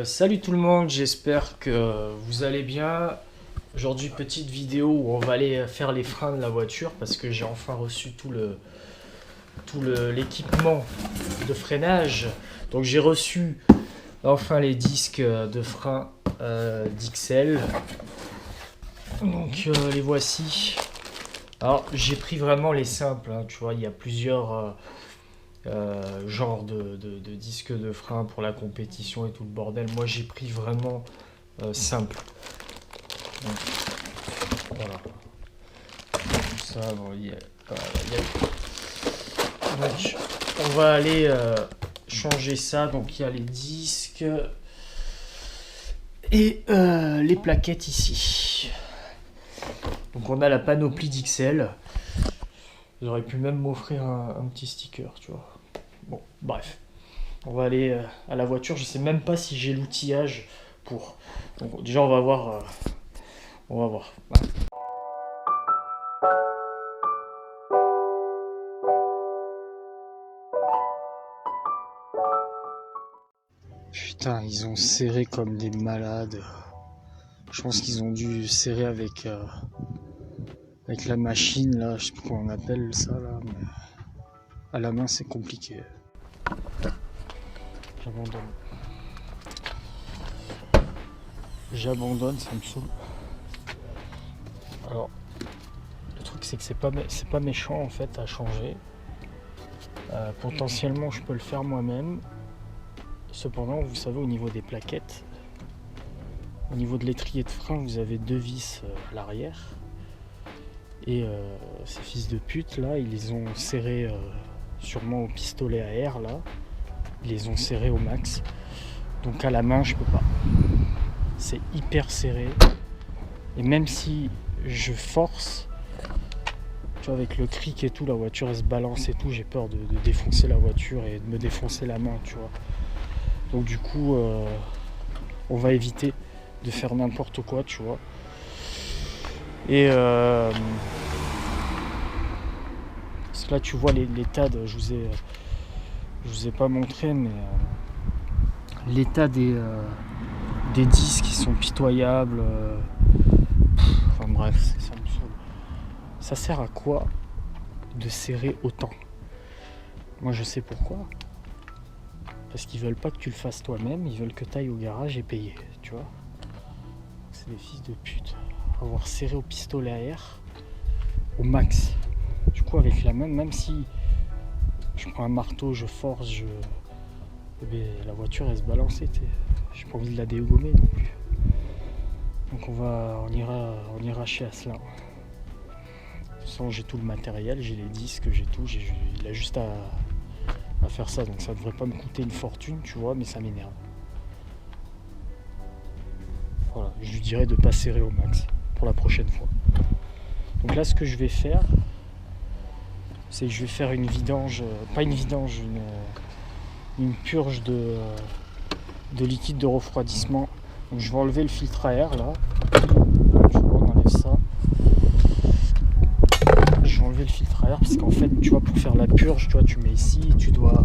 Salut tout le monde, j'espère que vous allez bien. Aujourd'hui, petite vidéo où on va aller faire les freins de la voiture parce que j'ai enfin reçu l'équipement de freinage. Donc j'ai reçu enfin les disques de frein d'XL. Donc les voici. Alors j'ai pris vraiment les simples, hein, tu vois, il y a plusieurs genre de disque de frein pour la compétition et tout le bordel. Moi j'ai pris vraiment simple. Donc, voilà. Tout ça, bon, donc, on va aller changer ça. Donc il y a les disques et les plaquettes ici. Donc on a la panoplie d'XL. Ils auraient pu même m'offrir un petit sticker, tu vois. Bon, bref. On va aller à la voiture. Je sais même pas si j'ai l'outillage pour. Donc déjà, on va voir. On va voir. Ouais. Putain, ils ont serré comme des malades. Je pense qu'ils ont dû serrer avec la machine là. Je sais plus comment on appelle ça là, mais à la main c'est compliqué. J'abandonne, ça me saoule. Alors, le truc c'est que c'est pas méchant en fait à changer. Potentiellement je peux le faire moi-même. Cependant, vous savez, au niveau des plaquettes, au niveau de l'étrier de frein, vous avez deux vis à l'arrière. Et ces fils de pute là, ils les ont serrés sûrement au pistolet à air là. Ils les ont serrés au max. Donc à la main, je peux pas. C'est hyper serré. Et même si je force, tu vois, avec le cric et tout, la voiture elle se balance et tout, j'ai peur de défoncer la voiture et de me défoncer la main, tu vois. Donc du coup, on va éviter de faire n'importe quoi, tu vois. Et parce que là, tu vois l'état de, je vous ai pas montré, mais l'état des disques qui sont pitoyables. Enfin bref, ça me saoule. Ça sert à quoi de serrer autant? Moi, je sais pourquoi. Parce qu'ils veulent pas que tu le fasses toi-même, ils veulent que tu ailles au garage et payer, tu vois. C'est des fils de pute. Avoir serré au pistolet à air au max. Du coup, avec la main, même si je prends un marteau, je force, la voiture elle se balance. J'ai pas envie de la dégommer non plus. Donc on ira chez Asselin. De toute façon, j'ai tout le matériel, j'ai les disques, j'ai tout. Il a juste à faire ça, donc ça devrait pas me coûter une fortune, tu vois, mais ça m'énerve. Voilà, je lui dirais de pas serrer au max pour la prochaine fois. Donc là, ce que je vais faire, c'est que je vais faire une vidange, pas une vidange, une purge de liquide de refroidissement. Donc je vais enlever le filtre à air là. Tu vois, on enlève ça. Je vais enlever le filtre à air parce qu'en fait, tu vois, pour faire la purge, tu vois, tu mets ici et tu dois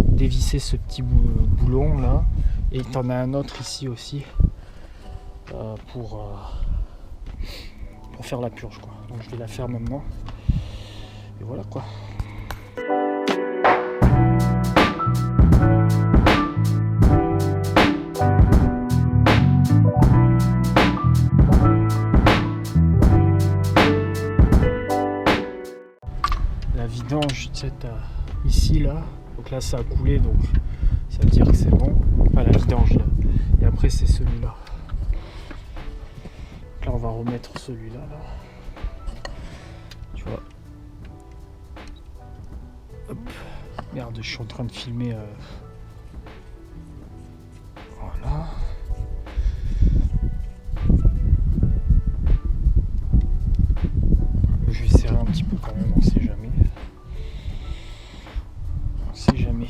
dévisser ce petit boulon là. Et tu en as un autre ici aussi pour faire la purge, quoi. Donc je vais la faire maintenant. Et voilà quoi. La vidange, tu sais, ici là. Donc là ça a coulé, donc ça veut dire que c'est bon. Pas la vidange là. Et après c'est celui-là. Là on va remettre celui-là là. Tu vois. Hop. Merde, je suis en train de filmer. Voilà. Je vais serrer un petit peu quand même, on sait jamais. On sait jamais.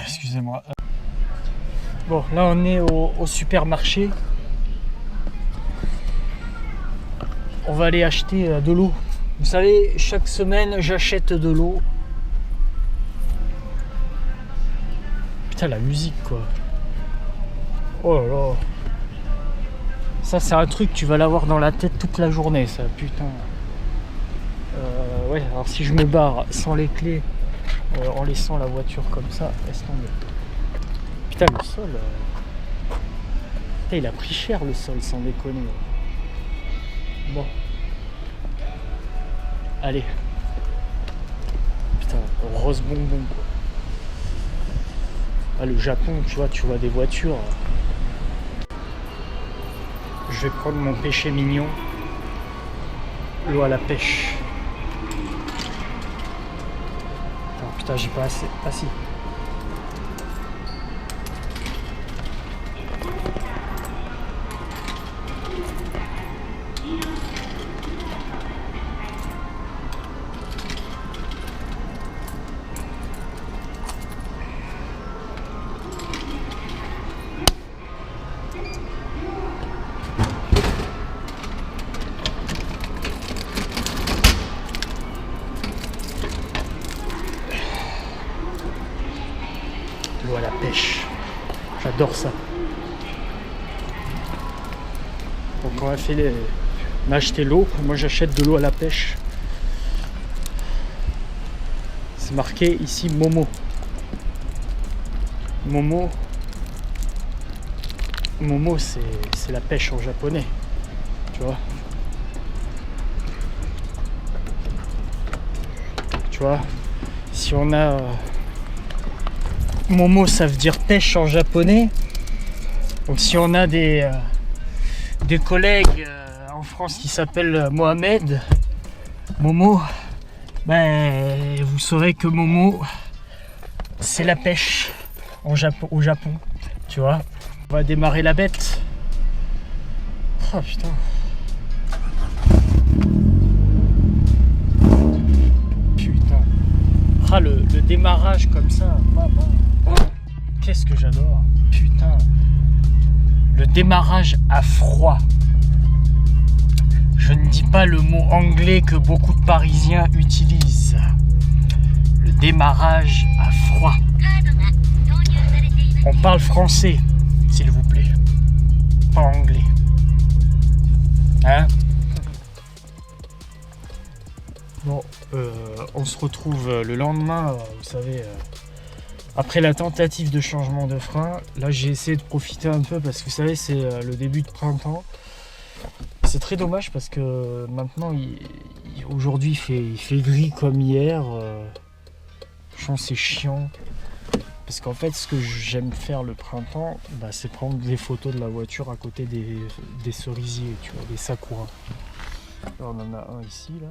Excusez-moi. Bon, là on est au supermarché. On va aller acheter de l'eau. Vous savez, chaque semaine j'achète de l'eau. Putain, la musique quoi. Oh là là. Ça c'est un truc, tu vas l'avoir dans la tête toute la journée ça, putain. Ouais, alors si je me barre sans les clés, en laissant la voiture comme ça, laisse tomber. Putain, le sol. Putain, il a pris cher le sol, sans déconner. Bon. Allez. Putain, rose bonbon quoi. Ah, le Japon, tu vois des voitures. Je vais prendre mon péché mignon. L'eau à la pêche. Oh, putain, j'ai pas assez. Ah si. L'eau à la pêche. J'adore ça. Donc on a acheté l'eau. Moi j'achète de l'eau à la pêche. C'est marqué ici Momo. Momo. Momo c'est la pêche en japonais. Tu vois. Tu vois. Si on a... Momo ça veut dire pêche en japonais. Donc si on a des collègues en France qui s'appellent Mohamed, Momo, ben vous saurez que Momo c'est la pêche au Japon, tu vois. On va démarrer la bête. Oh putain. Putain. Ah le démarrage comme ça, maman. Qu'est-ce que j'adore. Putain. Le démarrage à froid. Je ne dis pas le mot anglais que beaucoup de Parisiens utilisent. Le démarrage à froid. On parle français, s'il vous plaît. Pas anglais. Hein? Bon, on se retrouve le lendemain, vous savez... Après la tentative de changement de frein, là j'ai essayé de profiter un peu parce que vous savez c'est le début de printemps. C'est très dommage parce que maintenant aujourd'hui il fait gris comme hier. Je pense que c'est chiant. Parce qu'en fait ce que j'aime faire le printemps, bah, c'est prendre des photos de la voiture à côté des cerisiers, tu vois, des sakuras. Là, on en a un ici là.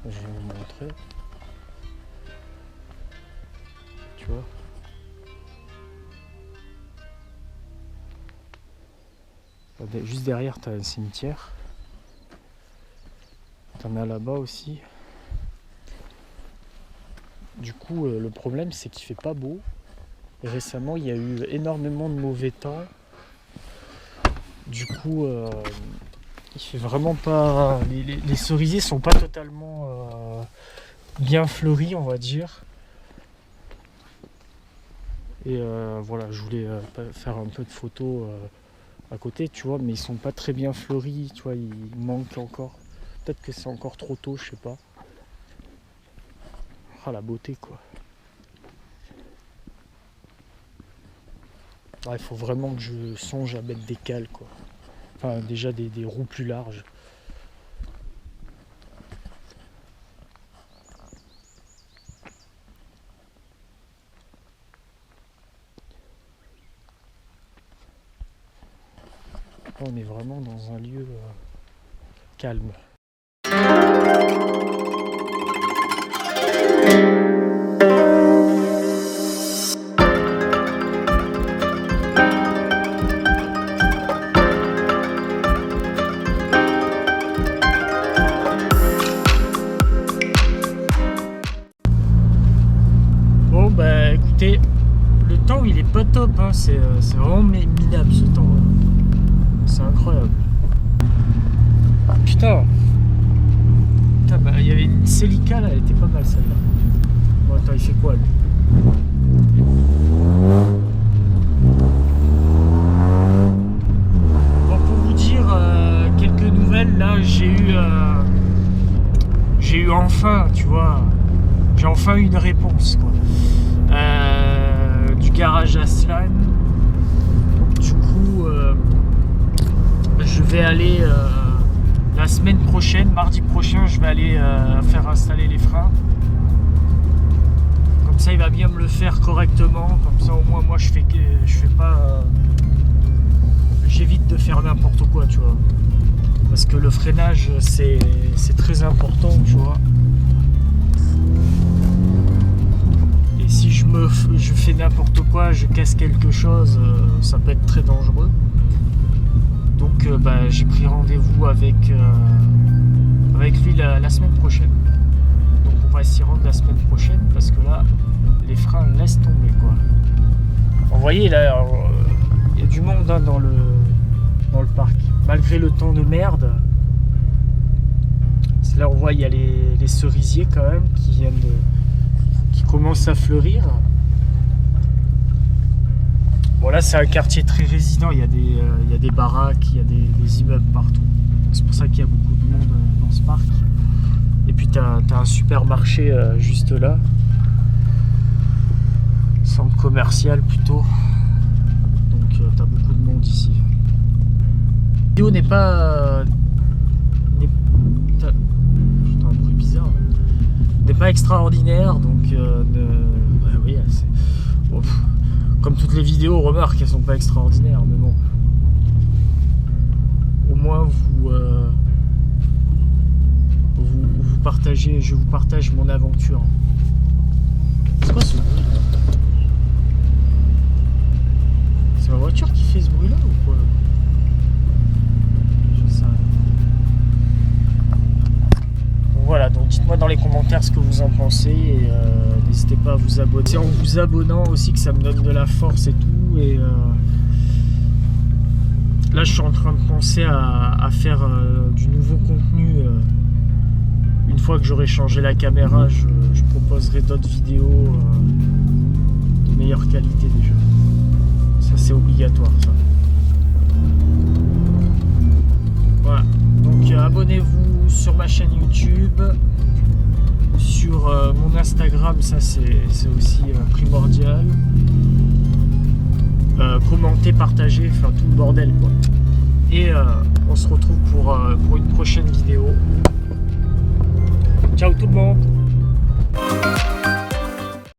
Je vais vous montrer. Tu vois. Juste derrière, tu as un cimetière. Tu en as là-bas aussi. Du coup, le problème, c'est qu'il fait pas beau. Et récemment, il y a eu énormément de mauvais temps. Du coup, il fait vraiment pas... Les cerisiers sont pas totalement bien fleuris, on va dire. Et voilà, je voulais faire un peu de photos à côté, tu vois, mais ils sont pas très bien fleuris, tu vois, il manque encore. Peut-être que c'est encore trop tôt, je sais pas. Ah, la beauté, quoi. Ah, il faut vraiment que je songe à mettre des cales, quoi. Enfin, déjà des roues plus larges. On est vraiment dans un lieu calme. Bon bah écoutez, le temps il est pas top, hein. C'est vraiment minable ce temps. C'est incroyable. Putain. Putain, bah il y avait une Celica là, elle était pas mal celle-là. Bon, attends, il fait quoi lui? Bon, pour vous dire quelques nouvelles, là j'ai eu enfin, tu vois, j'ai enfin une réponse quoi. Du garage Aslan. Du coup, je vais aller la semaine prochaine, mardi prochain, je vais aller faire installer les freins. Comme ça, il va bien me le faire correctement. Comme ça, au moins, moi, je fais pas, j'évite de faire n'importe quoi, tu vois. Parce que le freinage, c'est très important, tu vois. Et si je fais n'importe quoi, je casse quelque chose, ça peut être très dangereux. Donc j'ai pris rendez-vous avec lui la semaine prochaine. Donc on va s'y rendre la semaine prochaine parce que là, les freins laissent tomber quoi. Vous voyez là, il y a du monde hein, dans le parc. Malgré le temps de merde. C'est là on voit il y a les cerisiers quand même qui commencent à fleurir. Bon là c'est un quartier très résident, il y a des baraques, il y a des immeubles partout. C'est pour ça qu'il y a beaucoup de monde dans ce parc. Et puis t'as un supermarché juste là. Centre commercial plutôt. Donc t'as beaucoup de monde ici. La vidéo n'est pas... Putain, un bruit bizarre. Hein. N'est pas extraordinaire, donc... oui, c'est... Oh, comme toutes les vidéos, remarque, elles sont pas extraordinaires, mais bon. Au moins, vous partagez, je vous partage mon aventure. C'est quoi ce bruit là? C'est ma voiture qui fait ce bruit là ou quoi? Je sais rien. Donc voilà, donc dites-moi dans les commentaires ce que vous en pensez et n'hésitez pas à vous abonner. C'est en vous abonnant aussi que ça me donne de la force et tout. Et là, je suis en train de penser à faire du nouveau contenu. Une fois que j'aurai changé la caméra, je proposerai d'autres vidéos de meilleure qualité déjà. Ça, c'est obligatoire, ça. Voilà. Donc, abonnez-vous sur ma chaîne YouTube. Sur mon Instagram, ça c'est aussi primordial. Commentez, partagez, enfin tout le bordel quoi. Et on se retrouve pour une prochaine vidéo. Ciao tout le monde!